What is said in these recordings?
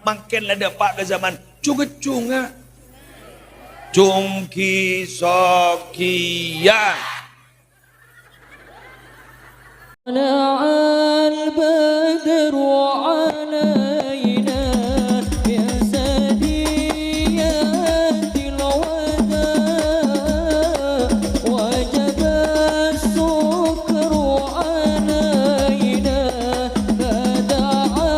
makin ada pak ke zaman cuget cunga cungki sokia البدر علينا يا سديات الوداع وجب السكر علينا فدعا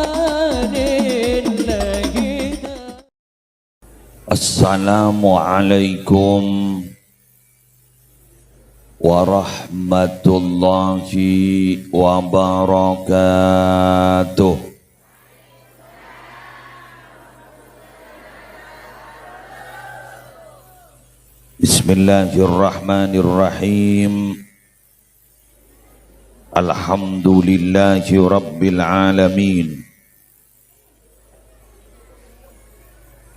لله. Assalamualaikum warahmatullahi wabarakatuh. Bismillahirrahmanirrahim. Alhamdulillahi rabbil alamin.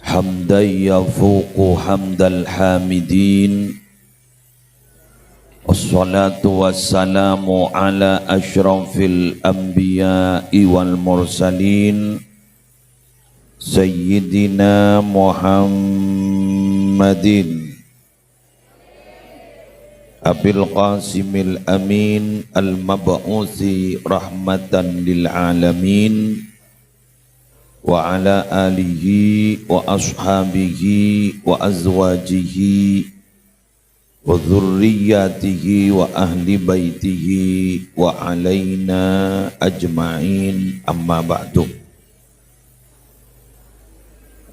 Hamdan yafuqu hamdal hamidin. Wassalatu wassalamu ala asyrafil anbiya'i wal mursalin Sayyidina Muhammadin Abil Qasimil Amin Al-Mab'uthi rahmatan lil alamin wa ala alihi wa ashabihi wa azwajihi wa dzurriyyatihi wa ahli baitihi wa alaina ajma'in, amma ba'du.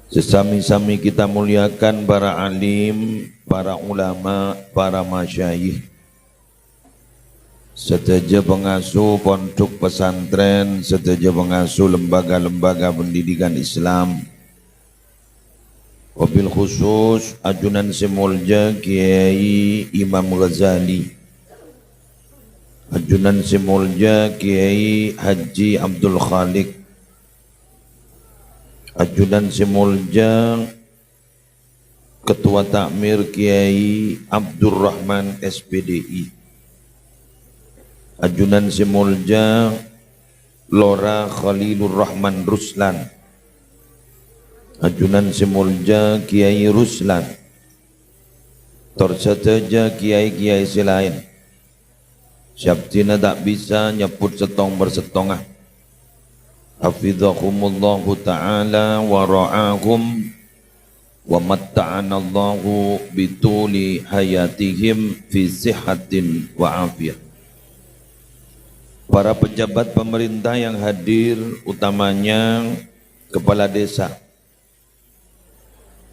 Sesami-sami kita muliakan para alim, para ulama, para masyayikh, serta pengasuh pondok pesantren, serta pengasuh lembaga-lembaga pendidikan Islam. Wabil khusus ajunan semulja Kiai Imam Ghazali, ajunan semulja Kiai Haji Abdul Khalik, ajunan semulja Ketua Takmir Kiai Abdurrahman SPDI, ajunan semulja Lora Khalilur Rahman Ruslan, ajunan semulja Kiai Ruslan, terseteja kiai-kiai selain. Syabtina tak bisa nyebut setong bersetongah. Hafidhahumullahu ta'ala wa ra'ahum wa matta'anallahu bituli hayatihim fi sihatin wa afiyah. Para pejabat pemerintah yang hadir, utamanya Kepala Desa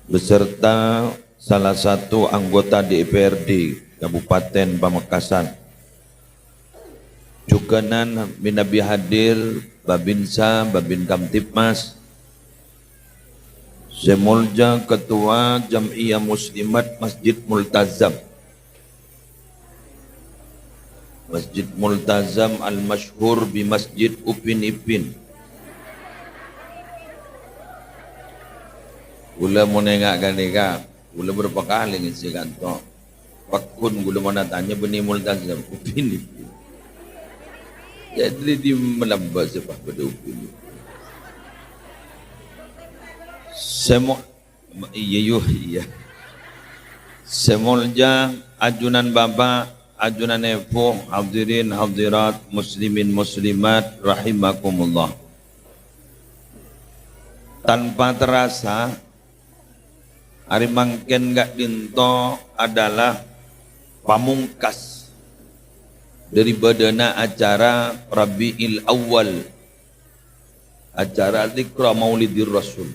beserta salah satu anggota DPRD Kabupaten Pamekasan, juga nan minabi hadir Babinsa, Babin Kamtipmas, semulja Ketua Jam'iyah Muslimat Masjid Multazam, Masjid Multazam al-masyhur bi Masjid Upin Ipin. Gula mau nengak ganeka, gula berapa kali ngisi kantor. Pakun gula mau tanya benih Multazam Upin Ipin. Jadi di melambas sebab pada Upin Ipin. Semua iya. Semulja ajunan Bapak, ajunan Epo, hadirin hadirat, muslimin muslimat rahimakumullah. Tanpa terasa hari mangken gak dinto adalah pamungkas dari badana acara Rabi'il Awal, acara Dzikra Maulidir Rasul.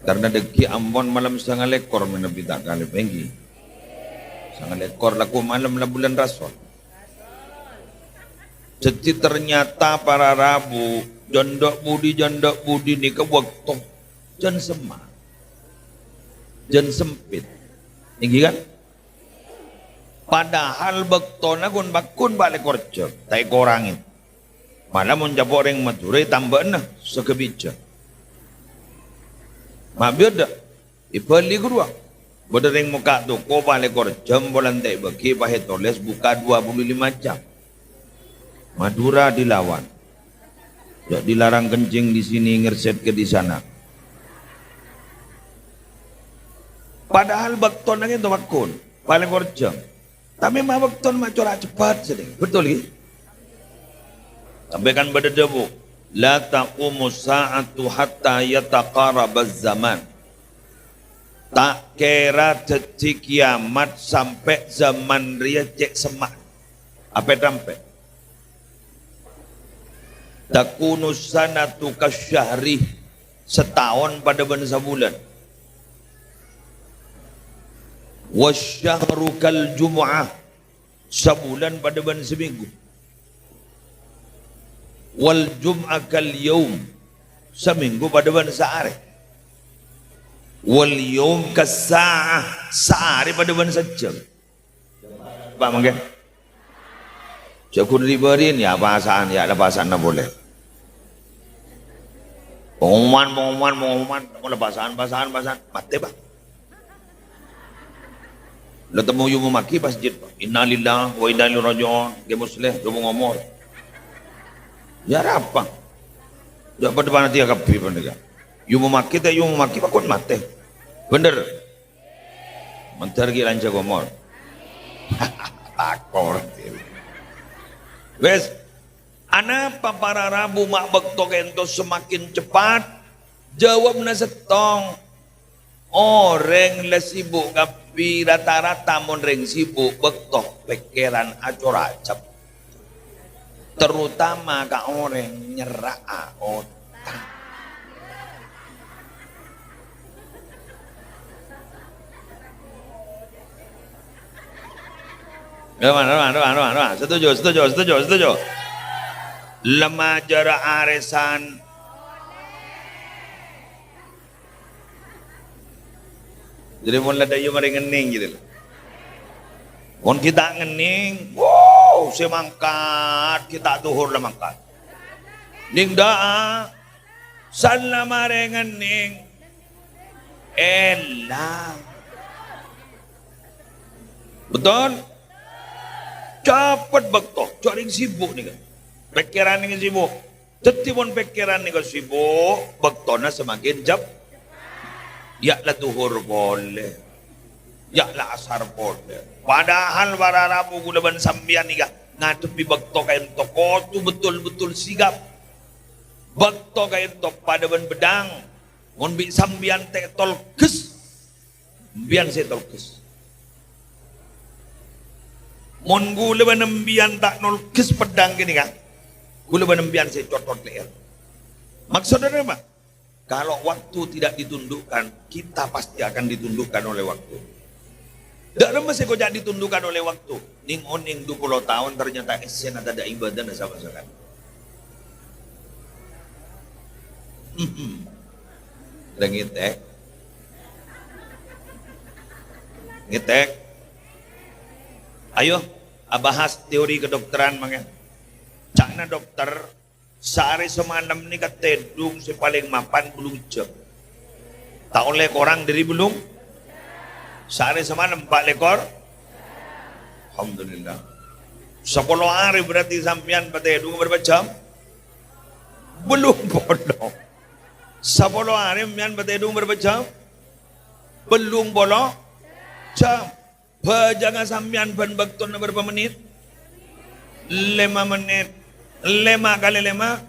Karena deki Ambon malam setengah lekor menepi tak kali penggi. Setengah lekor laku malam lah bulan Rasul. Jadi ternyata para Rabu jondok budi ni ke waktu jan semah. Jan sempit, tinggi kan? Padahal bektona bakun balik korjo, tai korangin. Malah menjadi orang Madura tambah nah sekebija. Mabiar dah, ibali gurua. Berdering muka tu, kau balik korjo, bulan tai bagi pahit tulis buka 25 jam. Madura dilawan. Ya, dilarang kencing di sini, ngerset ke di sana. Padahal bakton lagi itu bakun, paling korjang. Tapi mah bakton mah corak cepat sedih. Betul ya? Sampaikan pada debu. La taqumu sa'atu hatta yataqarabaz zaman. Tak kira detik kiamat sampai zaman ria cek semak. Apa sampai? Takunu sanatu kasyahri, setahun pada bangsa bulan. Wasyahru kal jum'ah, sebulan pada bangsa minggu. Wal jum'ah kal yaum, seminggu pada bangsa hari. Wal yaum kas sa'ah, sehari pada bangsa jam. Pak mangke. Cakun ribarin ya bahasaan, ya ada bahasaan na boleh. Pengumuman, mulai bahasaan, mati pak. Lo temu yu memaki pas masjid, innalillah wa inna ilaihi raji'un, ke muslim, lu ngomong. Ya apa? Ya pada depan nanti agak pi pendekat. Yu memaki pak kon mati. Bener. Mentar ki lancar ngomong. Takor. Wes, anapa para rabu mak bekto kento semakin cepat? Jawab na setong. Orang le sibuk kapi rata-rata mon reng sibuk bekto pikiran acor acap. Terutama ka orang nyerah otak. Setuju. Lemah jarak arisan. Jadi mulai dari mari ngening gitu. Mun kita ngening, wow, semangkat kita tuhur lah mangkat. Ning daa, san lah mari ngening, elang. Betul? Cepat bekto, cari sibuk nih kan. Pikiran nih sibuk. Tetipun pikiran nih sibuk, bektona semakin jap. Yaklah tuhur boleh. Yaklah asar boleh. Padahal para rabu gulaban sambian nih kan. Ngadepi bekto kain toko tu betul-betul sigap. Bekto kain tok pada ban bedang. Mun bi sambian te tol kes. Bian se tol kes. Mon gula banembian tak nol kes pedang gini kan. Gula banembian saya cotot leher. Maksudnya apa? Kalau waktu tidak ditundukkan, kita pasti akan ditundukkan oleh waktu. Tidak ada masih kau jadi ditundukkan oleh waktu. Ning oning 20 tahun ternyata esen ada ibadah dan sama-sama. Ngitek. Ngitek. Ayo, bahas teori kedokteran mangen. Cakna dokter, sehari semalam ni katedung si paling mapan belum jam. Tak oleh korang dari belum? Sehari semalam 4 lekor? Alhamdulillah. 10 hari berarti sampian katedung berapa jam? Belum bolong. 10 hari sampian katedung berapa jam? Belum bolong jam. Jangan sampean ban bakton berapa menit? 5 menit. 5 kali 5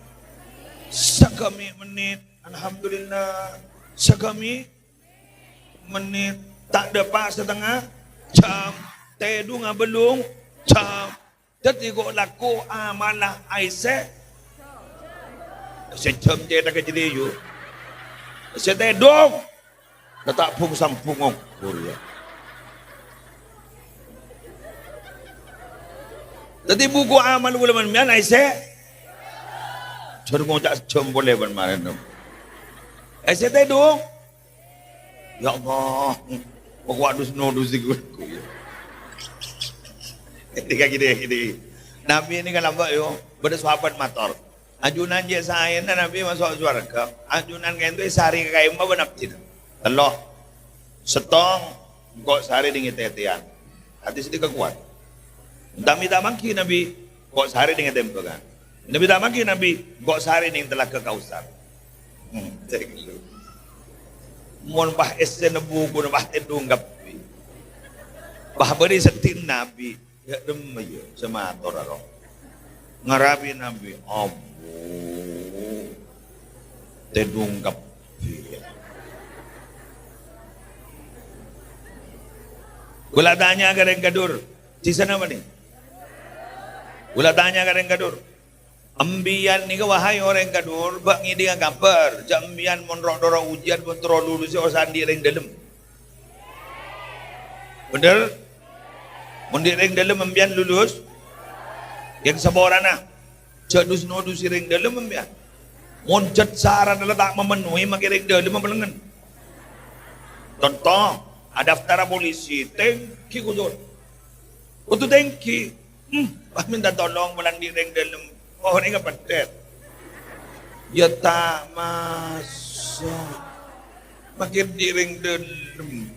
sekami menit. Alhamdulillah. Sekami menit. Tak dapat setengah jam. Tedu belum jam. Jadi kok laku amalah aise. Sejam je tak jadi you. Setedong. Tak pung sampungong. Korea. Tadi buku amal ulama mian aise. Cuma tak jom boleh bermain. Aise tedu. Ya Allah. Pokok adus nodus ikut. Ketika gini. Nabi ini kan lambat yo. Pada sahabat motor. Ajunan je saya Nabi masuk surga. Ajunan kain tu sehari kain mah benaptin. Allah. Setong kok sehari dengan tetian. Hati sedikit kuat. Minta mangki Nabi kok sehari dengan tempelan. Nabi tak maki Nabi gok sari ning Telaga Kausar. Cek lu. Mon bah esen buku bah edung gapi. Bah beri setin Nabi ya dem ya semator aro. Ngarabi Nabi abu tedung gapi. Gula tanya gareng gadur. Di sana mana? Gula tanya gareng gadur. Ambian ni ke wahai orang gadur, bak ngidi ngapar. Jambian monrok doro ujian pun terlalu si osan di reng dalam. Bener? Mun di reng dalam ambian lulus. Yang saborana. Jadus nodus si reng dalam ambian. Mun jad saran adalah tak memenuhi maki reng dalam melengan. Contoh. Daftar polisi, thank you kudul. Untuk thank you, minta tolong melanding dalam. Oh ini nggak pedet. Ya tak masuk. Makin diring dalam.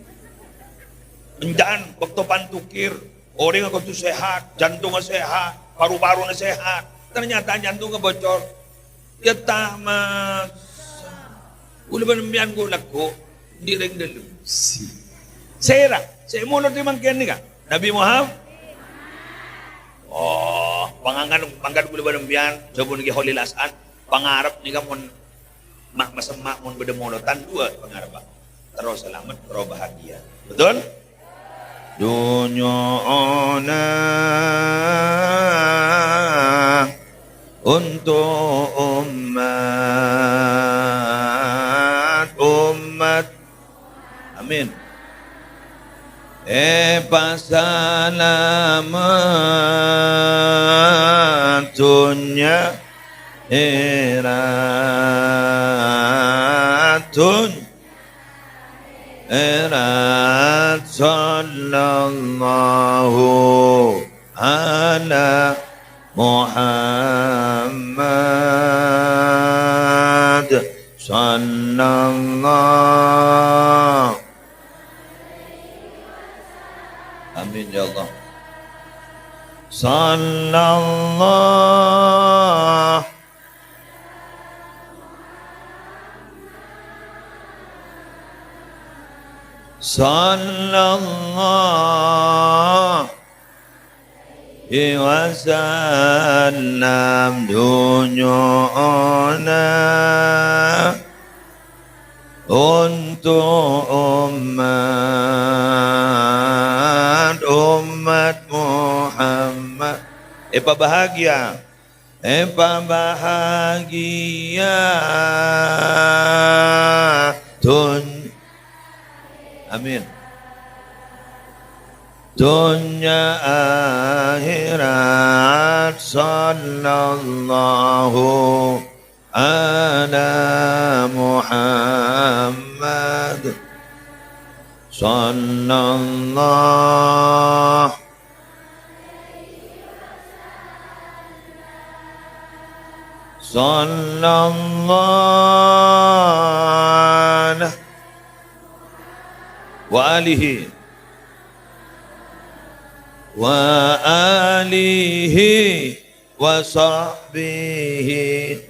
Enjan, waktu pantukir. Orang yang itu sehat, jantungnya sehat, paru-parunya sehat. Ternyata jantungnya bocor. Ya tak masuk. Ulah benembian gue laku diring dalam. Saya mulut di mangkian ni kan? Nabi Muhammad. Oh, pangkat gula badambian, coba lagi holil asan, pangarap ni kan mon mak masemak mon bedemolotan dua pangarap. Terus selamat, terus bahagia. Betul? Dunya ona untuk umat. Amin. Pasalamatun erat sallallahu ala Muhammad sallallahu. Amin ya Allah. Sallallahu alaihi wasallam dunyana untuk umat Muhammad. Bahagia. Bahagia. Amin. Dunia akhirat sallallahu ala Muhammad sallallahu wa alihi wa sahbihi.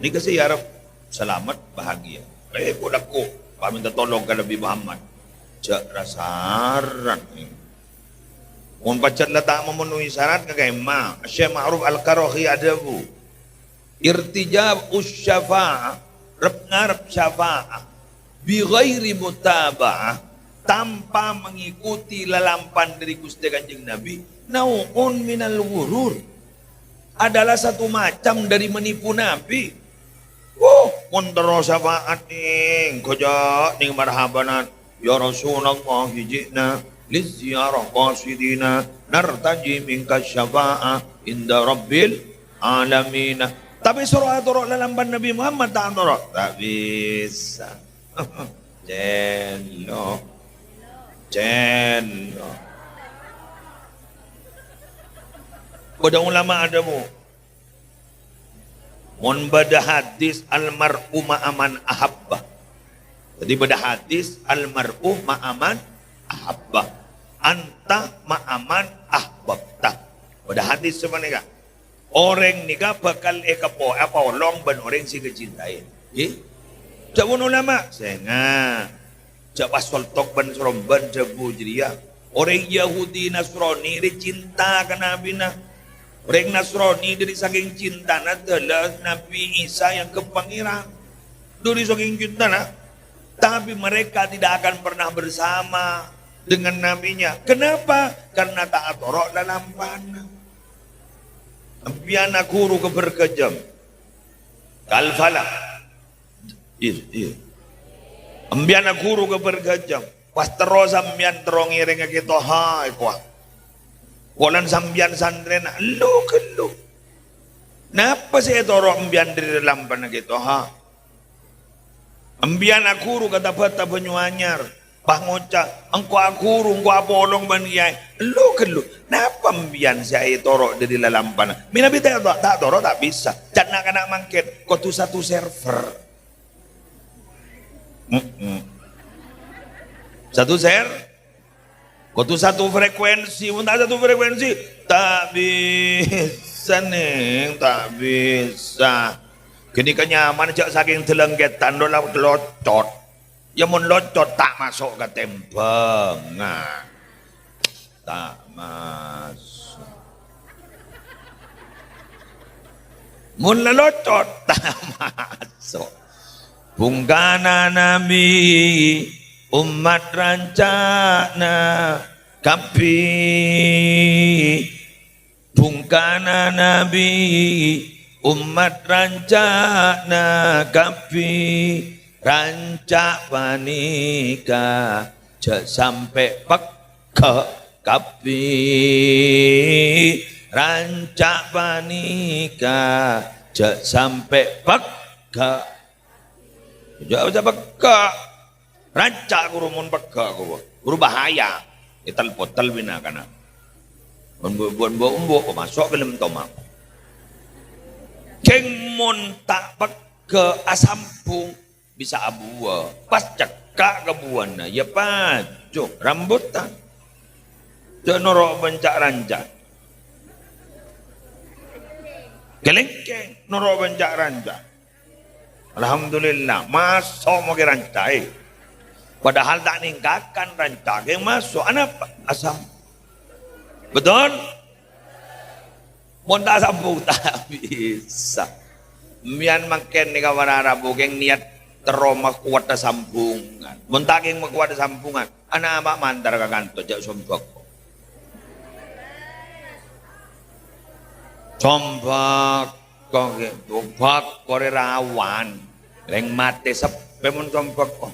Ini kasih ya Rab, selamat bahagia. Kodakku, Pak minta tolong ke Nabi Muhammad. Cak rasaran ni. Mun pacat lah tak memenuhi syarat ke ma. Syekh Ma'ruf Al-Karahi adabu. Irtijab usyafa'ah, Rab ngarap syafa'ah bi ghairi mutaba'ah, tanpa mengikuti lalampan dari Gusti Kanjeng Nabi, nau'un minal ghurur, adalah satu macam dari menipu Nabi. Mun terus syafaat ning koja ning marhabanat ya Rasulullah hijina liziarah qasidina nartaji minka syafa'ah inda rabbil alamin. Tapi surah lalampan Nabi Muhammad tak bisa. Cello. Pada ulama ada mu. Mun bada hadis almar'u ma'aman ahabba. Jadi bada hadis almar'u ma'aman ahabba. Anta ma'aman ahbabta. Pada hadis sebenarnya. Orang ni bakal ekapo apa long ban orang si kecintai. Cak pun ulama. Senga. Cak pasal tok ban seromban jabu jeria. Orang Yahudi Nasrani dia cinta ke Nabi na. Orang Nasrani dari saking cinta adalah Nabi Isa yang kepangiran. Dari saking cinta na. Tapi mereka tidak akan pernah bersama dengan nabinya. Kenapa? Karena tak atorok dalam panah. Ambiana guru keberkejam. Kalfala. Iya. Ambiana guru keberkejam. Pas terus ambian terong iring kita hai kuah. Kolan sambian sandren lu kelu. Napa sih torok ambian dari dalam panah kita ha? Ambiana guru kata bata penyuanyar. Pangoca, engkau akuru, engkau apolong baniyai. Lu kelu, napa mbian saya torok dari dalam panah? Mina bita tak torok tak bisa. Jangan kena mangket, kau tu satu server. Satu kau tu satu frekuensi, untuk satu frekuensi tak bisa nih, tak bisa. Kini kenyaman cak saking telenggetan dolah locot. Ya mun locot tak masuk ke tempengan. Tak masuk. Mun locot tak masuk. Bungkana Nabi umat rancana kapi. Bungkana Nabi umat rancana kapi. Rancak panika jek sampai peka kapi. Rancak panika jek sampai peka. Jek usah peka. Rancak guru mun peka guru bahaya. Ital potal bina kana. Buat masuk ke dalam tomak. Keng mun tak peka asampung bisa abua, pas cekak kebuana, ya pacuk rambutan, cek norok bencak rancak, kelengkeng norok bencak rancak, alhamdulillah masuk mau ke rancak, padahal tak ningkatkan rancak yang masuk, apa asam, betul? Mau tak sambung tak bisa, mian makin ni kawan Arab bukan niat teroma kuat da sambungan. Muntaking makuat da sambungan. Ana ama mandar ka kanto jak sombak. Sombak kok gitu. Bak kore rawan. Leng mate sepe mun sombak kok.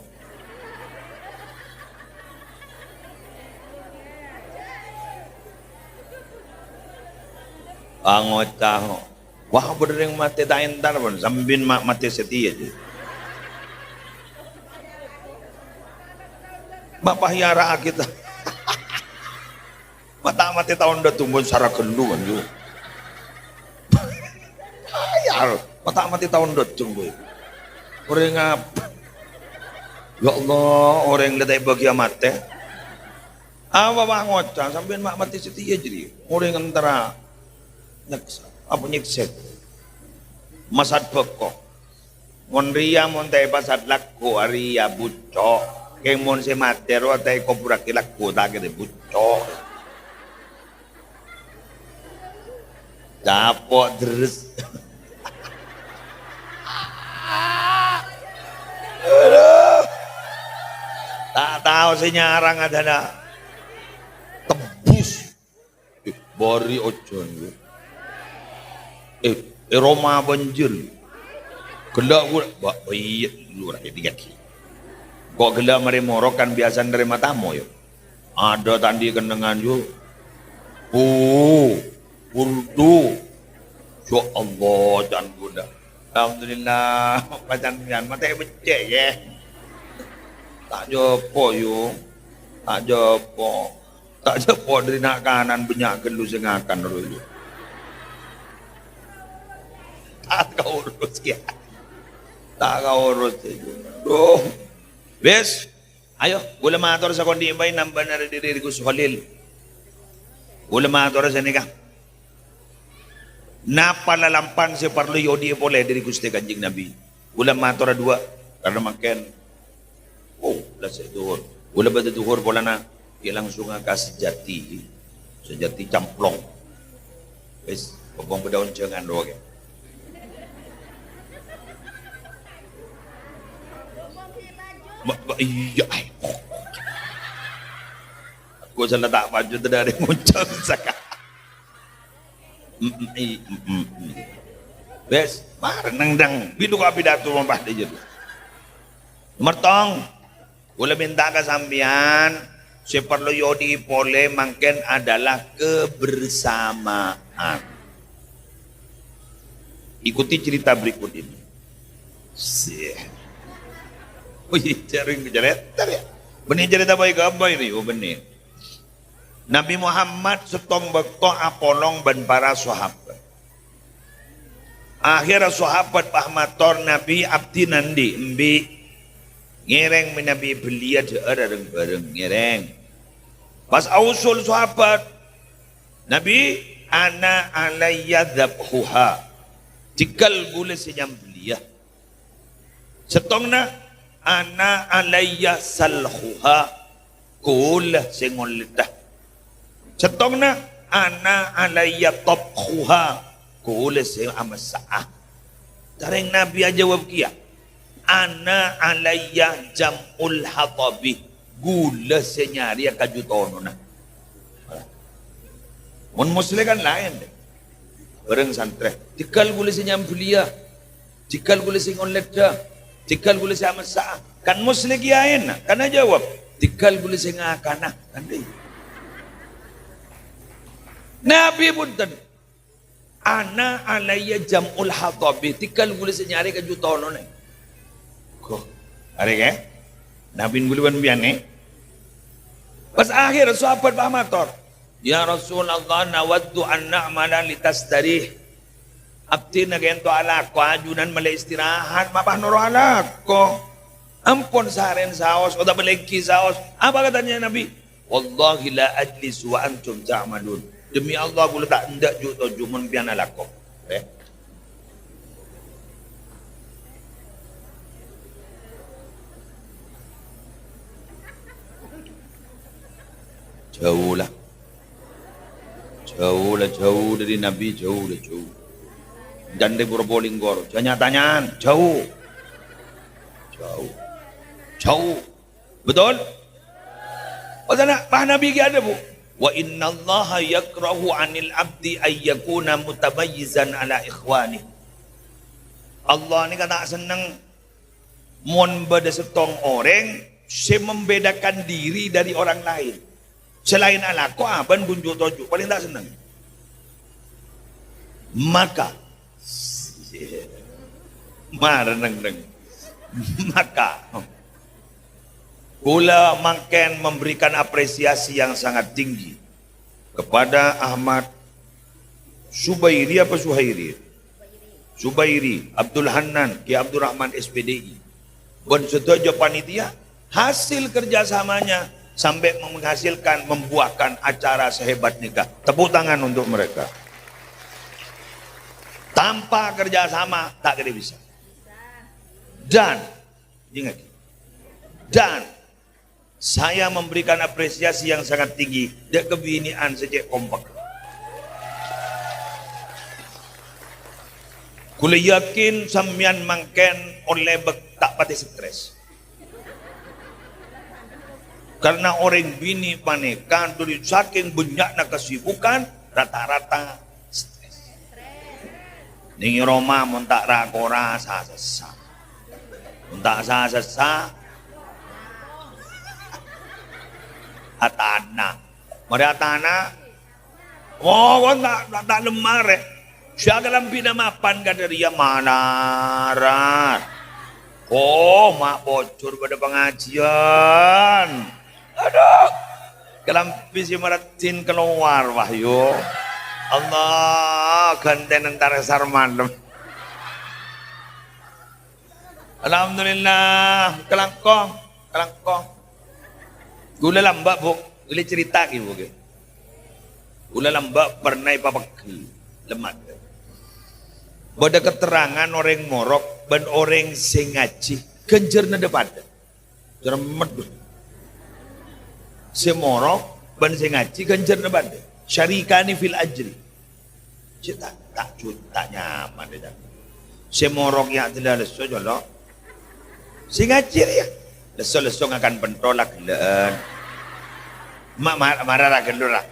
Angocah. Wah bener yang mate tak entar pun sambin mate setia je. Bapak hiara kita. Mata-mati tahun dah tumbuh secara keluan juga. Ayar, mata-mati tahun dah tumbuh. Orang apa? Ya Allah, orang letak bagi mati. Apa bang ngocah sambil mak mati setia jadi. Orang antara nyeksa, apa nyekset. Masad pekok. Mon ria mon tay pasad lakko aria bucok. Keng mon se matero tay ko pura kilakko ta ke bucok. Capok terus. Tak tahu senyarang ada na tebus. Bori ojon. Roma banjir. Gelak gua, iya lu rakyat dikit. Kok gelak mari morokan biasa nerima tamu yo. Ada tandi kendengan yo. Urdu. Ya Allah dan Bunda. Alhamdulillah pacan pian mate becek ya. Tak jopo yo. Tak jopo. Tak jopo dari nak kanan banyak gelu sing akan dulu. Tak kau urus ya. Tak kau urus itu. Duh. Bes. Ayo, gula matur sa kondi bay nambah na diri ko Khalil. Gula matur sa nika. Napa lalampang si parlo yodi boleh dari Gusti Kanjeng Nabi. Ulam matora dua karena makan. Oh, lah saya duhur. Ulam batu duhur bola na dia langsung kasih sejati camplong. Wes, bobong bedaun jangan doang. Iya, aku salah tak baju tu dari muncul sekarang. Bes, mar nang bidu ka pidato mambah dia tu. Mertong, gula minta ke sambian, si perlu yodi pole mungkin adalah kebersamaan. Ikuti cerita berikut ini. Wih, jaring cerita ya. Benih cerita baik apa ini? Oh benih. Nabi Muhammad setong bekto apolong dan para sahabat. Akhirnya sahabat pahmator Nabi abdi nandi embi ngereng menabi belia bareng bareng ngereng. Pas ausul sahabat Nabi ana alayya dzabhuha. Cikal gule senyam belia. Setongna ana alayya salhuha kula sengol lidah. Setongna ana alayya tabkhuha kula seng amasaah. Tareng Nabi aja jawab kia. Ana alayya jam'ul hatabi gula senyari kajutono na. Mun muslim kan lain deh. Bareng santre. Cikal gula senyam belia. Cikal gula sengol lidah. Tikal boleh sama sah, kan muslim kiain, kan jawab. Tikal boleh sengakana, kan deh. Nabi pun tadi, ana alayya jam'ul hatabi, tikal boleh senyari kejutono nih. Kok, ada ke? Nabi boleh banbian nih. Pas akhir sahabat pahamator, ya Rasulullah nawaddu an na'mala litastarih. Abdi na gento alako ajunan mala istirahat mapah noro alako ampun saren saos o balengki saos apa katanya Nabi wallahi la ajlis wa antum ta'malun demi Allah aku letak ndak juto jumun pian alako jauh dari Nabi jauh. Jande Purbolinggo, tanya-tanyaan, jauh. Betul? Pasal Pak Nabi ada bu. Wa inna Allah yakrahu anil abdi ayyakuna mutabayyizan ala ikhwani. Allah ni kata senang mon beda setong orang se membedakan diri dari orang lain. Selain alako aban bunjuk toju paling tak senang. Maka maka kula makin memberikan apresiasi yang sangat tinggi kepada Ahmad Subairi Abdul Hanan Ki Abdul Rahman SPDI dan setuju panitia hasil kerjasamanya sampai menghasilkan membuahkan acara sehebat nikah. Tepuk tangan untuk mereka. Tanpa kerjasama tak kira bisa. Dan ingat, dan saya memberikan apresiasi yang sangat tinggi dan kebinian sejak kompak. Kula yakin sampeyan mangken oleh tak pati stres. Karena orang bini panekan dari saking banyaknya kesibukan rata-rata Ning Roma muntak rakora sasa. Muntak sasa. Atana. Mari atana. Oh, kon tak lemar eh. Siya kalang pinamapan ka dari manaran. Oh, mak bocor pada pengajian. Aduh. Kelampi si maratin keluar wahyu. Allah ganten antara sarmanem. Alhamdulillah kelangkong. Gula lambak bu, gula cerita ki bu. Gula lambak pernah papakki lemat. Bada keterangan orang morok ben orang sing ngaji genjer na depan. Cermet. Si morok ben sing ngaji genjer na depan. Syarikani fil ajri. Cita tak nyaman dia. Si morok yang tidak leso jolok. Si ngaji ya. Leso akan pentolak len. Mak marah lah gendor lah.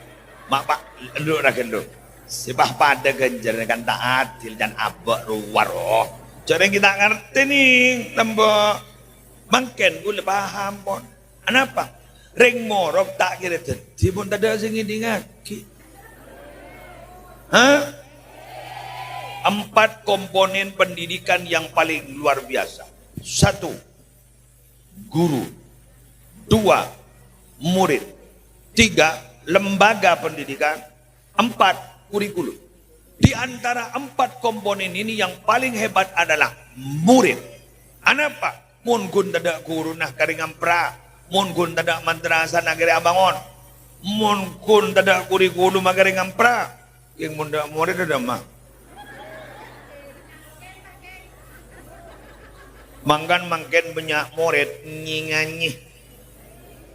Mak pak enduk lah gendor. Sebab pada genjer kan tak adil dan abak luar oh. Cara kita ngerti nih lembok. Mungkin gue paham pun. Kenapa? Ring morok tak kira jadi pun tak ada sing ini ngaki. Hah? 4 komponen pendidikan yang paling luar biasa. 1, guru. 2, murid. 3, lembaga pendidikan. 4, kurikulum. Di antara 4 komponen ini yang paling hebat adalah murid. Kenapa? Mun gun tadak guru nah karingampra, mun gun tadak madrasah nagari abangon, mun gun tadak kurikulum karingampra, yang mun tadak murid ada mah. Mangkan banyak murid nyinganyi.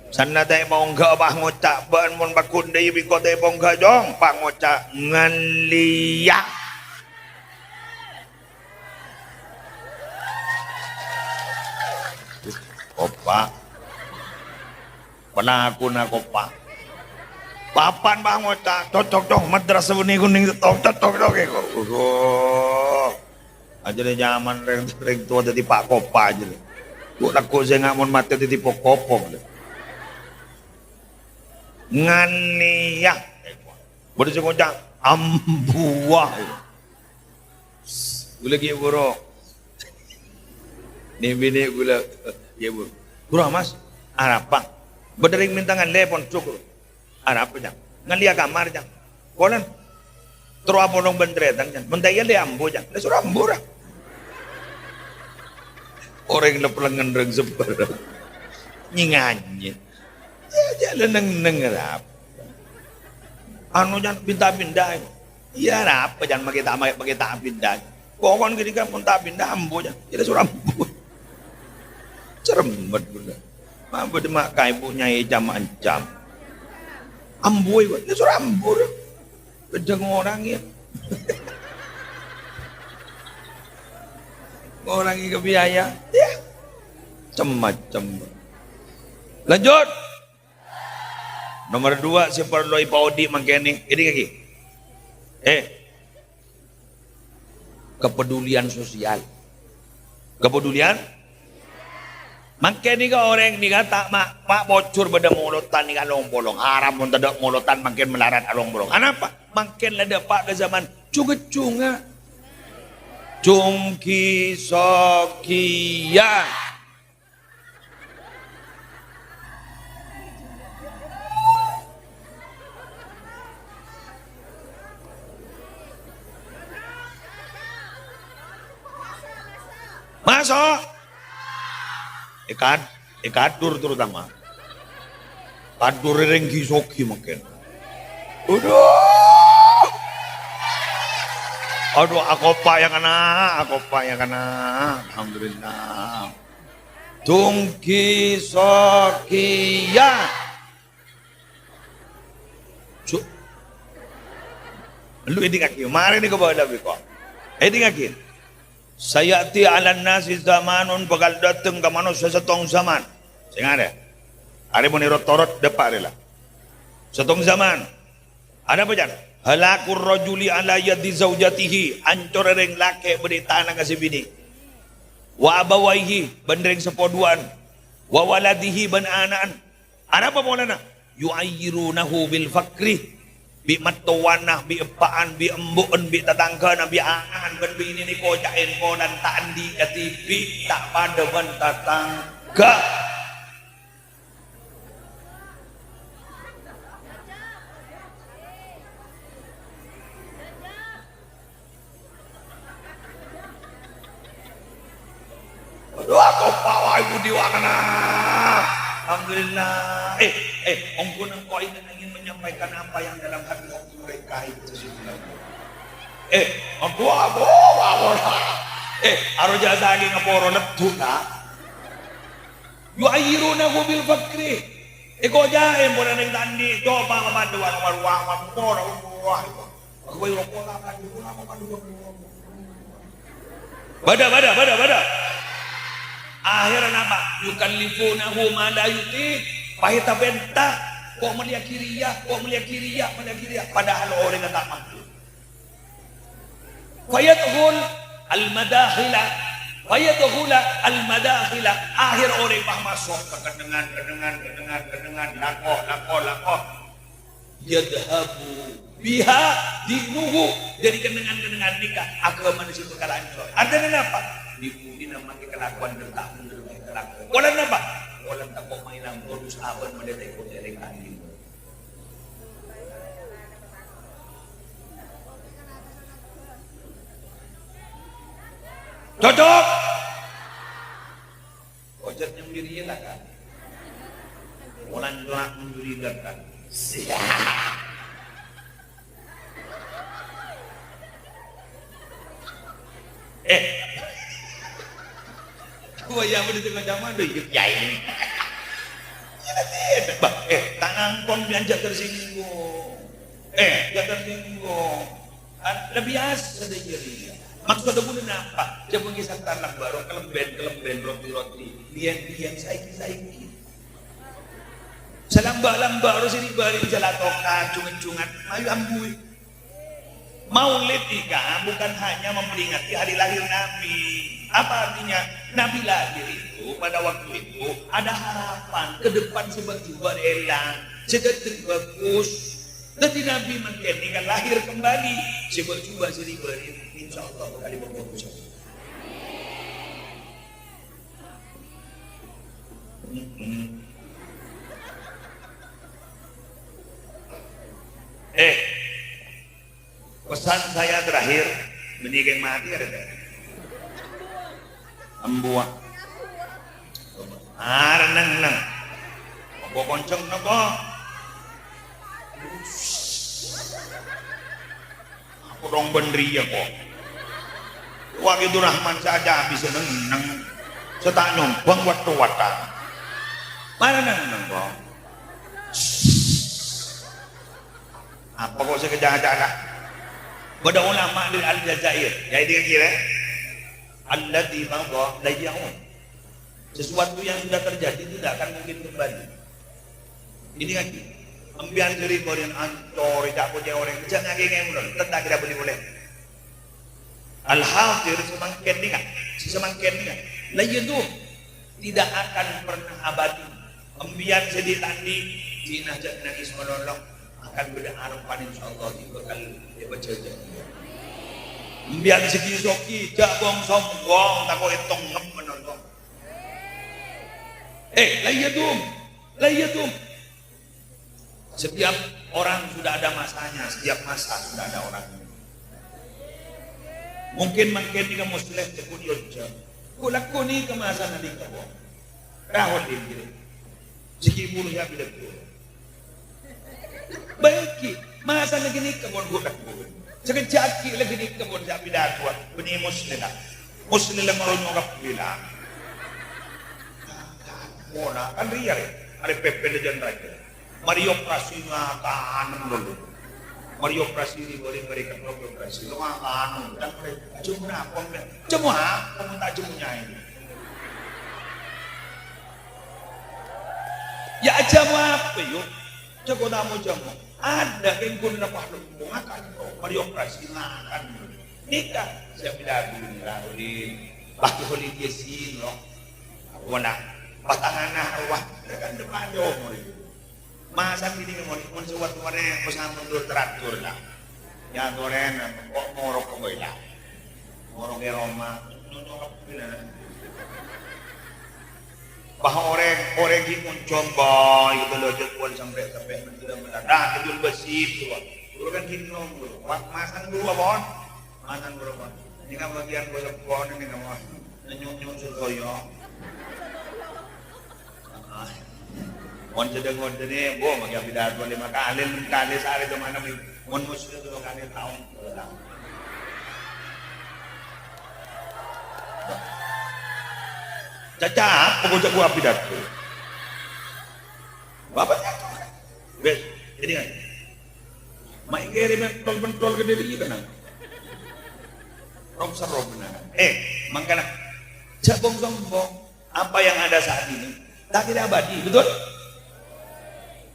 Sana tay bongga bah ngocak ban mun bakun deui biko tay bongga jong pak ngocak ngan liya. Kopa. Pernah aku na kopa. Papan bah ngocak cocok dong madrasah benih kuning cocok dong kok. Aja deh zaman ring tua jadi pak kopa aja. Gua laku saya nggak mau mati jadi pokok deh. Nganiyah boleh saya ngocak ambuah gue lagi bro nih bini gue ya bro mas apa berdering mintangan lepon cukup apa jang ngalia kamar jang kolan terus apa dong bendretan jang mentaya le ambu jang le surah ambu lah orang lepelengan reng sebar nyinganya ya jalan ngerap anu jangan pindah-pindah iya apa jangan pakai tak pindah pokoknya gini kan pun tak pindah ambo jangan jadi surah ambo cermet bener mampu demak kai punya jam ancam ambo itu surah ambo bedeng orang ya orang ini kebiaya ya cemat-cemat lanjut. Nomor 2 si perlu ipaudi mangkene ini kaki. Kepedulian sosial. Kepedulian mangkene ka orang ni kata mak bocor pada mulutan ni along bolong. Haram pun tidak mulutan mangken melarat along bolong. Kenapa? Mangken lada pak ke zaman cunga-cunga. Cungki sokia. Masuk ikadur terutama kadur renggi soki mungkin aduh aku pak yang kena alhamdulillah tungki sokia lu ini kaki mari ni ke bawah lebih kok ini kaki sayati ala nasi zamanun bakal datang ke manusia setong zaman. Sehingga ada. Hari menirot torot depan adalah. Setong zaman. Ada apa jan? Halakur rajuli ala yadi zaujatihi. Ancor ring laki berita anak kasih bini. Wa abawaihi bendering sepoduan. Wa waladihi ben anaan. Ada apa maulana? Yu'ayyirunahu bil fakri. Bi matuwanah, bi empaan, bi embuan, bi tatangkan, bi angan, ben bi ini ni ko jain ko dan tandi katipi tak pada ben tatangga. Aduh aku bawa ibu diwakana. Alhamdulillah. Ongkun engkau ini ingin menyampaikan apa yang dalam hati mereka itu sebenarnya. Aku aro jasa lagi ngaporo letu na. Yuayirunahu bil fakri. Iko jahe mo na nagtandi. Coba mabanduan ang maruangan mo na umuha. Ako ay roko na Bada. Akhirnya apa? Yukallifunahu ma la yuti. Pahita benta. Kok melihat kiriya. Padahal orang yang tak mampu. Fayadkhul al-madakhila. Akhir orang yang masuk ke kedengan. Lako. Yadhabu biha dinuhu. Jadi kedengan nikah. Agama di situ kalah hancur. Artinya apa? Dipuji nama kelakuan dan tak benar kelakuan. Walau apa? Walau tak kau mainan bonus aban mendetek kau dari kandil. Cocok. Ojat yang dirinya kan. Mulan doa mencurigakan. Siap. Gua yang di tengah zaman deh, ya ini. Tangan kon biasa tersinggung. Lebih biasa deh jadi. Maksudnya bukan apa? Coba kisah tanah baru kelemben roti. Lian saiki. Salamba harus ini bari jalatokan, cungan, mayu ambui. Maulid nikah bukan hanya memperingati hari lahir Nabi. Apa artinya? Nabi lahir itu pada waktu itu ada harapan ke depan sebab elang, sedetik bagus. Nanti Nabi menjadikan lahir kembali sebab seribari insya Allah kali bagus. Pesan saya terakhir, menikah mati ada tak? Ambuah. Renang. Apa konceng apa? Aku dong bener ya kok. Wah itu Rahman saja bisa neng. Setak nyombang waktu-waktu. Mana neng kok? Apa kok saya kejahat-jahat? Pada ulama dari Al-Jazair, ya dia kira allati madha la yaun. Sesuatu yang sudah terjadi tidak akan mungkin kembali. Ini kan ambian dari korean ancor tidak punya orang jangan ngene ngono, tetap tidak boleh. Al-hadir semangken nih. La yadu tidak akan pernah abadi. Ambian sedih tadi Cina jangan ismanolong akan berharapan insyaallah bakal dibaca aja. Biar segi soki jabong sombong tak kau hitung menonton. Layadum. Setiap orang sudah ada masanya, setiap masa sudah ada orangnya. Mungkin jika muslim tekuni aja. Kulakuni kemasan nanti kau. Rahul ini. Segi bulunya bila tu. Baiki masa lagi ni kebon budak bulu. Sekejaki lagi ni kebon sapi datua. Beni muslim lah meronyo kap bilang. Mona kan ria ya. Ada PP lejan raja. Mario Prasina kanan dulu. Mario Prasini boleh mereka operasi. Lama kanan dan mereka cuma kamu tak cumunya ini. Ya jamu apa yuk? Jago tamu jamu. Ada yang guna pahluk makan Mario Prasina kan nikah siap bilang dulu baki holi dia sih loh wana patangan arwah kan depan dong masa ini mau sesuatu mana yang pesan mundur teratur lah ya goren kok morok kok lah morok Roma nyonyok bila bahwa orang ini mencoba itu loh jadwal sampai tidak mendadak itu bersih tuh kan hinom dulu masan dulu bon ini kan bagian boleh bon ini kan nyonyok sukoyo mon sedang ini bo magi pidato 5 kali sehari itu mana mon muslim 2 kali tahun Caca, pokoknya gua pidato. Bapaknya tuh. Jadi kan. Main kiri mentol ke diri kan. Rong serom benar. Makanya sombong apa yang ada saat ini tak tidak abadi, betul?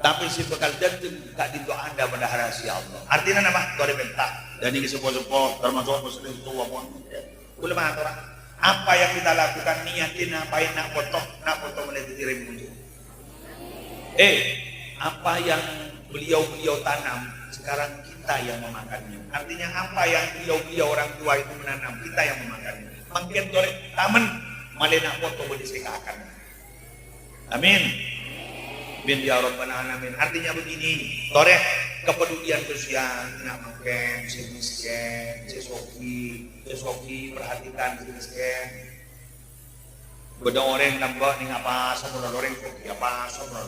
Tapi si bekal jantung tak dintu anda pada rahasia Allah. Artinya apa? Kau dibentak. Dan ini sepo-sepo termasuk muslim tua pun. Ulama orang. Apa yang kita lakukan niatin apain nak foto melihat diri muncul. Apa yang beliau tanam sekarang kita yang memakannya. Artinya apa yang beliau orang tua itu menanam, kita yang memakannya. Makin tore taman malena foto boleh sekakan. Amin. Bin ya rabbal alamin. Artinya begini, tore kepedulian sosial, nak makan, si miskin, si soki perhatikan si miskin. Beda orang nambah nih apa sama orang soki apa sama.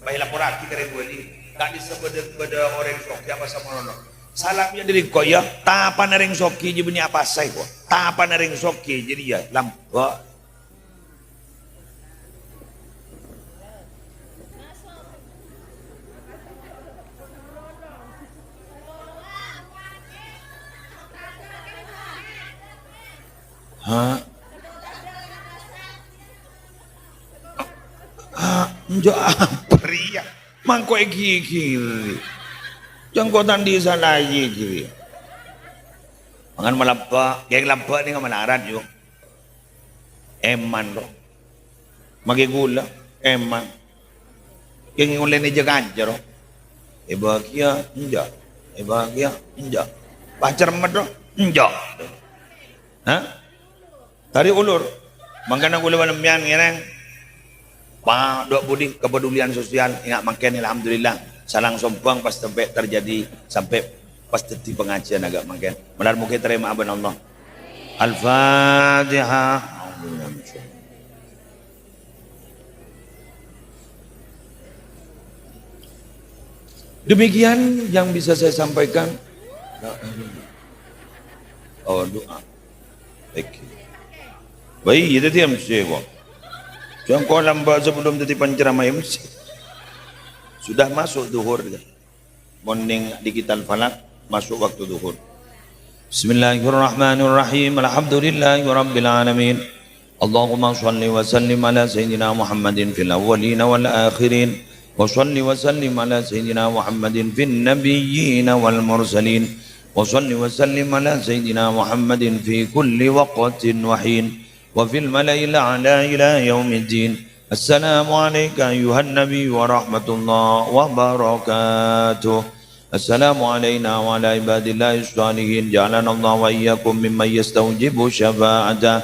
Baik laporan kita boleh. Tak disebut beda orang soki apa sama orang. Salamnya dari kau ya, tapan ring soki je bunyi apa say kau. Tapan ring soki jadi ya lambat. Njo pria mangko gigi jangkotan di sana gigi mangan malapa geng lapa ni nga malaran yo eman lo magi gula eman geng ulen ni jagan jaro bahagia enja pacar medro enja tadi ulur mangkana gula banemian ngene pa dok budi kepedulian sosial ingat makan alhamdulillah salang sombong pas sampai terjadi sampai pas di pengajian agak makan benar mungkin terima abang Allah Al-Fatihah. Demikian yang bisa saya sampaikan. Doa baik itu dia mesti kok. Jangan kau lambat sebelum jadi penceramah MC. Sudah masuk duhur. Morning di Kital Falak masuk waktu duhur. Bismillahirrahmanirrahim. Alhamdulillahi rabbil alamin. Allahumma salli wa sallim ala sayyidina Muhammadin fil awwalin wal akhirin. Wa salli wa sallim ala sayyidina Muhammadin fil nabiyyin wal mursalin. Wa salli wa sallim ala sayyidina Muhammadin fi kulli waqtin wa hin. وفي الملأ الأعلى إلى يوم الدين. السلام عليك أيها النبي ورحمة الله وبركاته. السلام علينا وعلى عباد الله الصالحين. جعلنا الله وإياكم ممن يستوجب شفاعته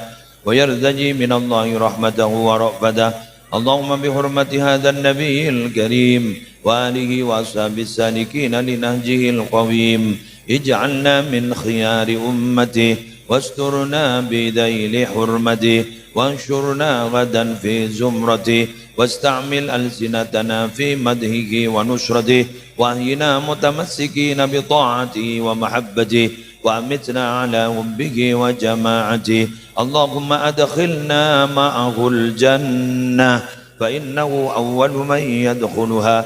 ويرتجي من الله رحمته ورأفته. اللهم بحرمة هذا النبي الكريم وآله وأصحابه السالكين لنهجه القويم اجعلنا من خيار أمته واسترنا بذيل حرمته وانشرنا غدا في زمرته واستعمل ألسنتنا في مدحه ونشرته واهينا متمسكين بطاعته ومحبته وأمتنا على حبه وجماعته. اللهم أدخلنا معه الجنة فإنه أول من يدخلها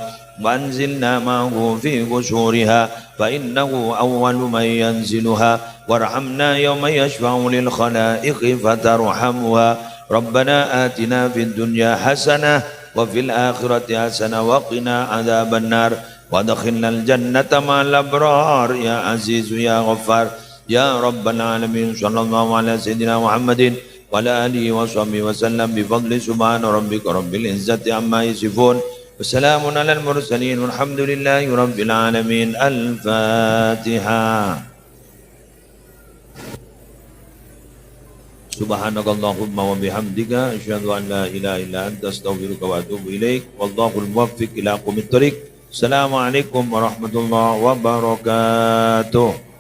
وأنزلنا معه في قصورها فإنه أول من ينزلها وارحمنا يوم يشفع للخلائق فترحمها. ربنا آتنا في الدنيا حسنة وفي الآخرة حسنة وقنا عذاب النار وادخلنا الجنة مع الأبرار يا عزيز يا غفار يا رب العالمين. صلى الله على سيدنا محمد وعلى آله وصحبه وسلم بفضل سبحان ربك رب العزة عما يصفون وسلام على المرسلين والحمد لله رب العالمين. الفاتحة. Subhanakallahumma wa bihamdika asyhadu an la ilaha illa anta astaghfiruka wa atubu ilaik. Wallahul muwaffiq ila aqwamit thoriq. Assalamualaikum warahmatullahi wabarakatuh.